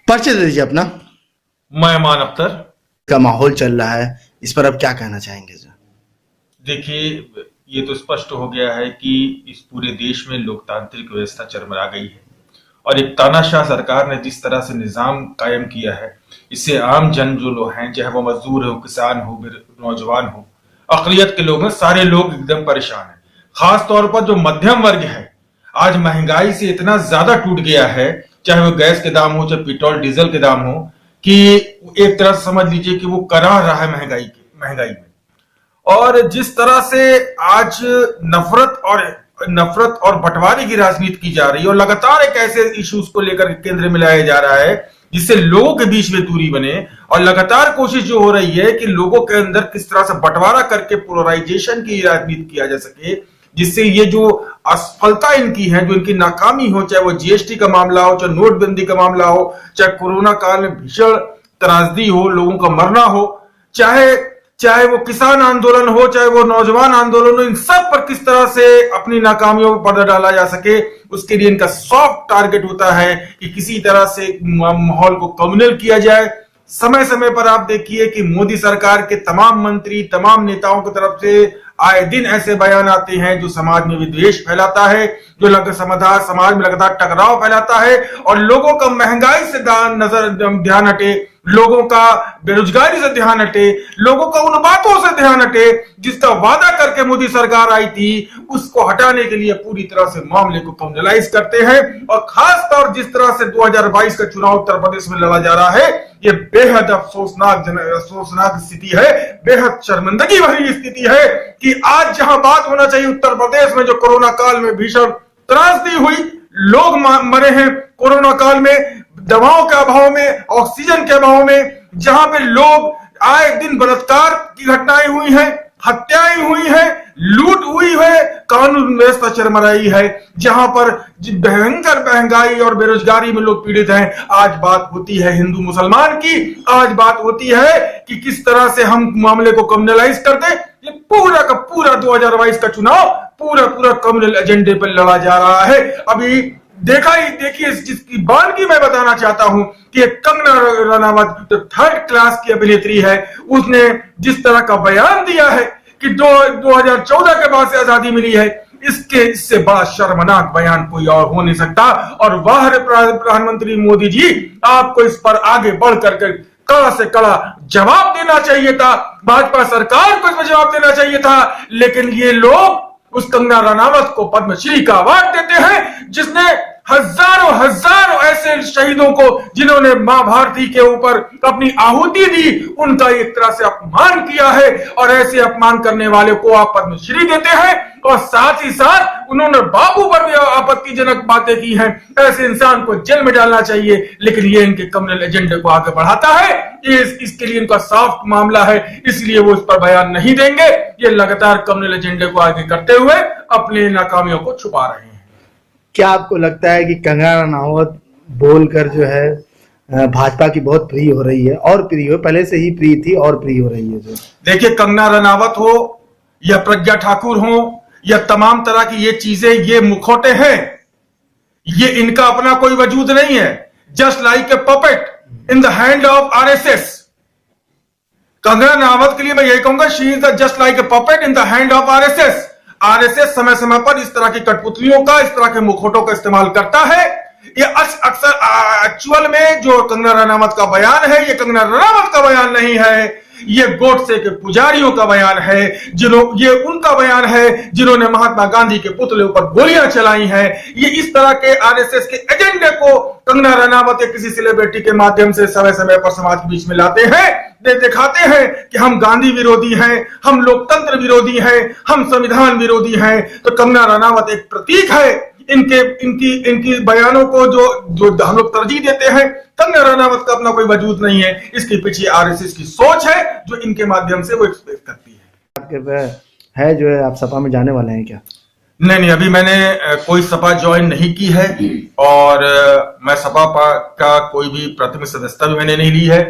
परिचय दे दीजिए अपना। मैं अमान अख्तर। का माहौल चल रहा है, इस पर अब क्या कहना चाहेंगे जी? देखिए, ये तो स्पष्ट हो गया है कि इस पूरे देश में लोकतांत्रिक व्यवस्था चरमरा गई है और एक तानाशाह सरकार ने जिस तरह से निजाम कायम किया है, इससे आम जन जो लोग हैं, चाहे वो मजदूर हो, किसान हो, नौजवान हो, अकलियत के लोग हैं, सारे लोग एकदम परेशान हैं। खास तौर पर जो मध्यम वर्ग है आज महंगाई से इतना ज्यादा टूट गया है, चाहे वो गैस के दाम हो, चाहे पेट्रोल डीजल के दाम हो, कि एक तरह से समझ लीजिए कि वो कराह रहा है महंगाई में। और जिस तरह से आज नफरत और बंटवारे की राजनीति की जा रही है और लगातार एक ऐसे इश्यूज को लेकर केंद्र में लाया जा रहा है जिससे लोगों के बीच में दूरी बने, और लगातार कोशिश जो हो रही है कि लोगों के अंदर किस तरह से बंटवारा करके पोलराइजेशन की राजनीति किया जा सके, जिससे ये जो असफलता इनकी है, जो इनकी नाकामी हो, चाहे वो जीएसटी का मामला हो, चाहे नोटबंदी का मामला हो, चाहे कोरोना काल में भीषण त्रासदी हो, लोगों का मरना हो, चाहे वो किसान आंदोलन हो, चाहे वो नौजवान आंदोलन हो, इन सब पर किस तरह से अपनी नाकामियों पर पर्दा डाला जा सके, उसके लिए इनका सॉफ्ट टारगेट होता है कि किसी तरह से माहौल को कम्युनल किया जाए। समय समय पर आप देखिए कि मोदी सरकार के तमाम मंत्री, तमाम नेताओं की तरफ से आए दिन ऐसे बयान आते हैं जो समाज में विद्वेष फैलाता है, जो समाज में लगातार टकराव फैलाता है, और लोगों का महंगाई से ध्यान हटे, लोगों का बेरोजगारी से ध्यान हटे, लोगों का उन बातों से ध्यान हटे जिसका वादा करके मोदी सरकार आई थी, उसको हटाने के लिए पूरी तरह से मामले को कम्युनलाइज करते हैं। और खास तौर जिस तरह से 2022 का चुनाव उत्तर प्रदेश में लड़ा जा रहा है, ये बेहद अफसोसनाक स्थिति है, बेहद शर्मिंदगी भरी स्थिति है कि आज जहां बात होना चाहिए उत्तर प्रदेश में जो कोरोना काल में भीषण त्रासदी हुई, लोग मरे हैं कोरोना काल में, दवाओं के अभाव में, ऑक्सीजन के अभाव में, जहां पे लोग आए दिन बलात्कार की घटनाएं हुई हैं, हत्याएं हुई हैं, लूट हुई है, कानून व्यवस्था चरमराई है, जहां पर भयंकर महंगाई और बेरोजगारी में लोग पीड़ित हैं। आज बात होती है हिंदू मुसलमान की, आज बात होती है कि किस तरह से हम मामले को कम्युनलाइज कर दें। ये पूरा का पूरा 2022 का चुनाव पूरा कम्युनल एजेंडे पर लड़ा जा रहा है। अभी देखिए जिसकी बानगी मैं बताना चाहता हूं कि कंगना रनावत जो 3rd क्लास की अभिनेत्री है, उसने जिस तरह का बयान दिया है कि 2014 के बाद से आजादी मिली है, इससे बड़ा शर्मनाक बयान कोई और हो नहीं सकता। और वाह प्रधानमंत्री मोदी जी, आपको इस पर आगे बढ़ करके कड़ा से कड़ा जवाब देना चाहिए था, भाजपा सरकार को इसमें जवाब देना चाहिए था। लेकिन ये लोग उस कंगना रनावत को पद्मश्री का अवार्ड देते हैं, जिसने हजारों ऐसे शहीदों को, जिन्होंने मां भारती के ऊपर अपनी आहुति दी, उनका एक तरह से अपमान किया है। और ऐसे अपमान करने वाले को आप पद्मश्री देते हैं, और साथ ही साथ उन्होंने बाबू पर भी आपत्तिजनक बातें की हैं। ऐसे इंसान को जेल में डालना चाहिए, लेकिन ये इनके कम्युनल एजेंडे को आगे बढ़ाता है। इसके लिए इनका सॉफ्ट मामला है, इसलिए वो इस पर बयान नहीं देंगे। ये लगातार कम्युनल एजेंडे को आगे करते हुए अपनी नाकामियों को छुपा रहे हैं। क्या आपको लगता है कि कंगना रनावत बोलकर जो है भाजपा की बहुत प्रिय हो रही है, और प्रिय हो, पहले से ही प्रिय थी और प्रिय हो रही है? जो देखिए, कंगना रनावत हो या प्रज्ञा ठाकुर हो या तमाम तरह की ये चीजें, ये मुखौटे हैं, ये इनका अपना कोई वजूद नहीं है। Just like a puppet in the hand of RSS. Kangana Ranaut के लिए मैं यही कहूंगा, she is just like a puppet in the hand of RSS. RSS समय समय पर इस तरह की कठपुतलियों का, इस तरह के मुखौटों का इस्तेमाल करता है। ये अक्सर एक्चुअल में जो कंगना रनावत का बयान है, ये कंगना रनावत का बयान नहीं है, ये गोडसे के पुजारियों का बयान है, ये उनका बयान है जिन्होंने महात्मा गांधी के पुतले पर गोलियां चलाई हैं। ये इस तरह के आरएसएस के एजेंडे को कंगना रनावत या किसी सेलिब्रिटी के माध्यम से समय समय पर समाज के बीच में लाते हैं, दिखाते हैं कि हम गांधी विरोधी हैं, हम लोकतंत्र विरोधी हैं, हम संविधान विरोधी हैं। तो कंगना रनावत एक प्रतीक है इनकी बयानों को जो हम लोग तरजीह देते हैं। कंगना रनावत का अपना कोई वजूद नहीं है, इसके पीछे आरएसएस की सोच है जो इनके माध्यम से वो एक्सप्रेस करती है। आपके है जो है, आप सपा में जाने वाले हैं क्या? नहीं, अभी मैंने कोई सपा ज्वाइन नहीं की है, और मैं सपा का कोई भी प्राथमिक सदस्यता भी मैंने नहीं ली है।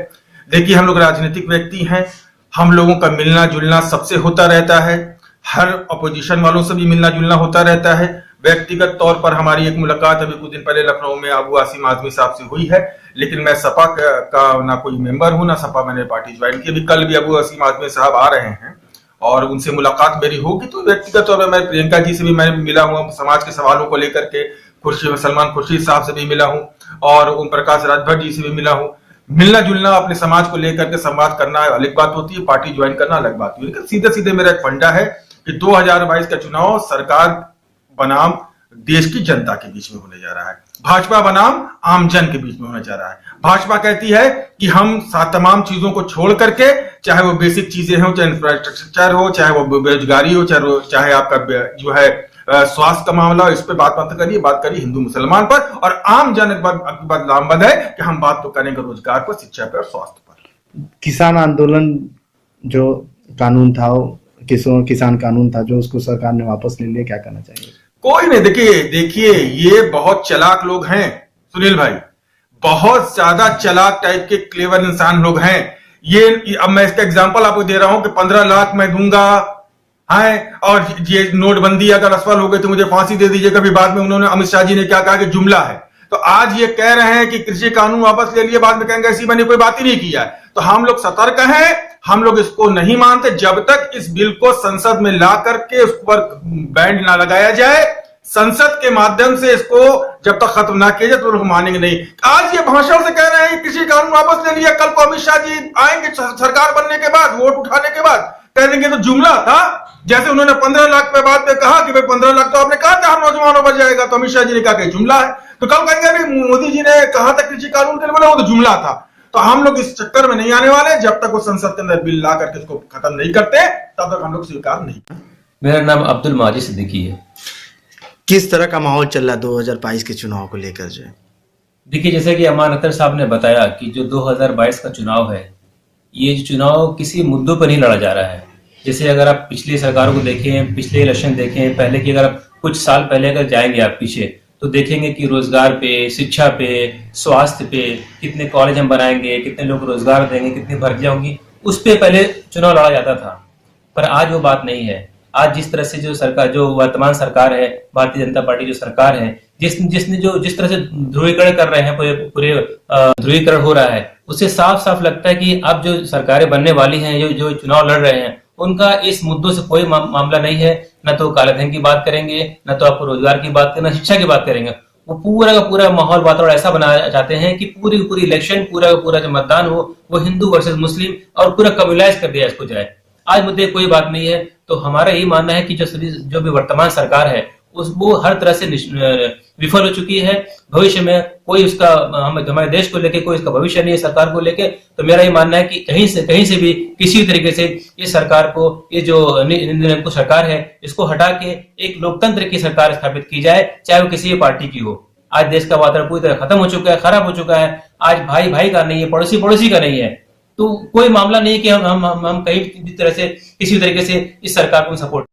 देखिए, हम लोग राजनीतिक व्यक्ति हैं, हम लोगों का मिलना जुलना सबसे होता रहता है, हर अपोजिशन वालों से भी मिलना जुलना होता रहता है। व्यक्तिगत तौर पर हमारी एक मुलाकात अभी कुछ दिन पहले लखनऊ में अबू आसिम आजमी साहब से हुई है, लेकिन मैं सपा का ना कोई मेंबर हूं, ना सपा मैंने पार्टी ज्वाइन की। अभी कल भी अबू आसिम आजमी साहब आ रहे हैं और उनसे मुलाकात मेरी होगी, तो व्यक्तिगत तौर पर मैं प्रियंका जी से भी मैं मिला हूँ, समाज के सवालों को लेकर के सलमान खुर्शीद साहब से भी मिला हूँ और ओम प्रकाश राजभर जी से भी मिला हूँ। मिलना जुलना, अपने समाज को लेकर के संवाद करना अलग बात होती है, पार्टी ज्वाइन करना अलग बात होती है। लेकिन सीधे सीधे मेरा एक फंडा है कि 2022 का चुनाव सरकार बनाम देश की जनता के बीच में होने जा रहा है, भाजपा बनाम आम जन के बीच में होने जा रहा है। भाजपा कहती है कि हम तमाम चीजों को छोड़ करके, चाहे वो बेसिक चीजें हो, चाहे इंफ्रास्ट्रक्चर हो, चाहे वो बेरोजगारी हो, चाहे आपका जो है स्वास्थ्य का मामला हो, इस पे बात मत करिए, बात करिए हिंदू मुसलमान पर। और आम जन एक बात लामबंद है कि हम बात तो करेंगे रोजगार पर, शिक्षा पर और स्वास्थ्य पर। किसान आंदोलन जो कानून था, किसान कानून था, जो उसको सरकार ने वापस ले लिया, क्या करना चाहिए? कोई नहीं, देखिए ये बहुत चालाक लोग हैं सुनील भाई, बहुत ज्यादा चालाक टाइप के क्लेवर इंसान लोग हैं ये। अब मैं इसका एग्जांपल आपको दे रहा हूं कि 15 लाख मैं दूंगा है, और ये नोटबंदी अगर असफल हो गई तो मुझे फांसी दे दीजिए। कभी बाद में उन्होंने, अमित शाह जी ने क्या कहा कि जुमला है, तो आज ये कह रहे हैं कि कृषि कानून वापस ले लिए, बाद में कहेंगे ऐसी मैंने कोई बात ही नहीं किया है। तो हम लोग सतर्क हैं, हम लोग इसको नहीं मानते जब तक इस बिल को संसद में ला करके उस पर बैंड ना लगाया जाए, संसद के माध्यम से इसको जब तक खत्म ना किया जाए तो लोग मानेंगे नहीं। आज ये भाषण से कह रहे हैं कृषि कानून वापस ले लिया, कल को अमित शाह जी आएंगे सरकार बनने के बाद, वोट उठाने के बाद कह देंगे तो जुमला था। जैसे उन्होंने 15 लाख पे बाद में कहा कि भाई 15 लाख तो आपने कहा था हर नौजवानों बच जाएगा, तो अमित शाह जी ने कहा कि जुमला है, तो कल कहेंगे मोदी जी ने कहा था कृषि कानून के लिए, बोला वो तो जुमला था। तो हम लोग इस चक्कर में नहीं आने वाले, जब तक वो संसद के अंदर बिल ला करके इसको खत्म नहीं करते तब तक हम लोग स्वीकार नहीं। मेरा नाम अब्दुल माजिद सिद्दीकी है। किस तरह का माहौल चल रहा है 2022 के चुनाव को लेकर? जो है देखिए, जैसे कि अमान अख्तर साहब ने बताया कि जो 2022 का चुनाव है, ये जो चुनाव किसी मुद्दों पर नहीं लड़ा जा रहा है। जैसे अगर आप पिछली सरकारों को देखें, पिछले इलेक्शन देखें, पहले की, अगर आप कुछ साल पहले अगर जाएंगे आप पीछे, तो देखेंगे कि रोजगार पे, शिक्षा पे, स्वास्थ्य पे कितने कॉलेज हम बनाएंगे, कितने लोग रोजगार देंगे, कितनी भर्तियां होंगी, उस पे पहले चुनाव लड़ा जाता था। पर आज वो बात नहीं है। आज जिस तरह से जो सरकार, जो वर्तमान सरकार है, भारतीय जनता पार्टी जो सरकार है, जिस तरह से ध्रुवीकरण कर रहे हैं, पूरे ध्रुवीकरण हो रहा है, उससे साफ साफ लगता है कि अब जो सरकारें बनने वाली हैं, जो चुनाव लड़ रहे हैं, उनका इस मुद्दों से कोई मामला नहीं है। न तो काले धन की बात करेंगे, न तो आपको रोजगार की बात करेंगे, न शिक्षा की बात करेंगे। वो पूरा का पूरा माहौल, वातावरण ऐसा बनाना चाहते हैं कि पूरी इलेक्शन, पूरा का पूरा जो मतदान हो वो हिंदू वर्सेस मुस्लिम और पूरा कम्युनलाइज कर दिया इसको जाए। आज मुद्दे कोई बात नहीं है। तो हमारा यही मानना है कि जो भी वर्तमान सरकार है वो हर तरह से विफल हो चुकी है। भविष्य में कोई उसका, हमारे देश को लेके कोई इसका भविष्य नहीं है सरकार को लेके। तो मेरा ये मानना है कि कहीं से भी किसी तरीके से इस सरकार को, ये जो निरंकुश सरकार है, इसको हटा के एक लोकतंत्र की सरकार स्थापित की जाए, चाहे वो किसी भी पार्टी की हो। आज देश का वातावरण पूरी तरह खत्म हो चुका है, खराब हो चुका है। आज भाई भाई का नहीं है, पड़ोसी का नहीं है। तो कोई मामला नहीं है कि हम कहीं भी तरह से, किसी तरीके से इस सरकार को सपोर्ट